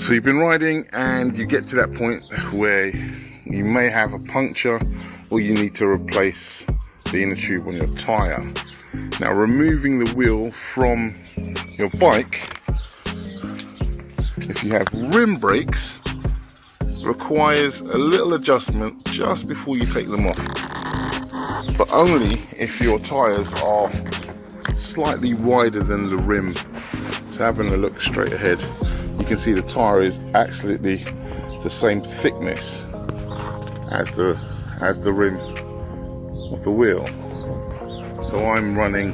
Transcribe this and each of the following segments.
So you've been riding and you get to that point where you may have a puncture or you need to replace the inner tube on your tyre. Now, removing the wheel from your bike, if you have rim brakes, requires a little adjustment just before you take them off, but only if your tyres are slightly wider than the rim. So having a look straight ahead, you can see the tyre is absolutely the same thickness as the rim of the wheel. So I'm running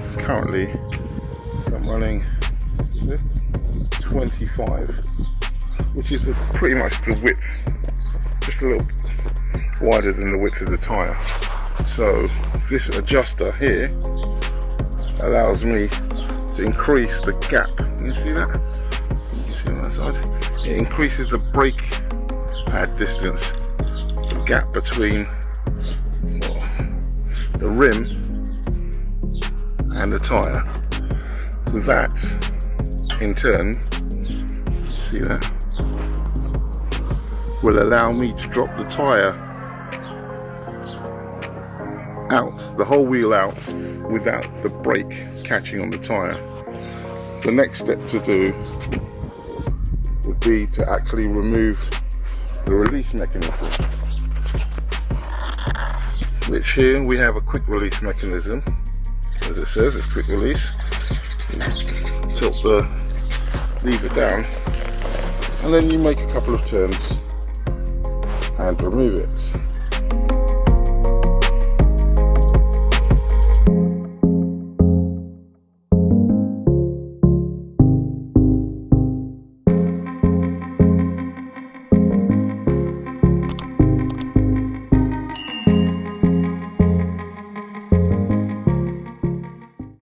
25, which is pretty much the width, just a little wider than the width of the tyre. So this adjuster here allows me to increase the gap. You see that? You can see on that side. It increases the brake pad distance, the gap between the rim and the tyre. So that, in turn, see that, will allow me to drop the tyre out, the whole wheel out, without the brake catching on the tyre. The next step to do would be to actually remove the release mechanism, which here we have a quick release mechanism. As it says, it's quick release. Tilt the lever down and then you make a couple of turns and remove it.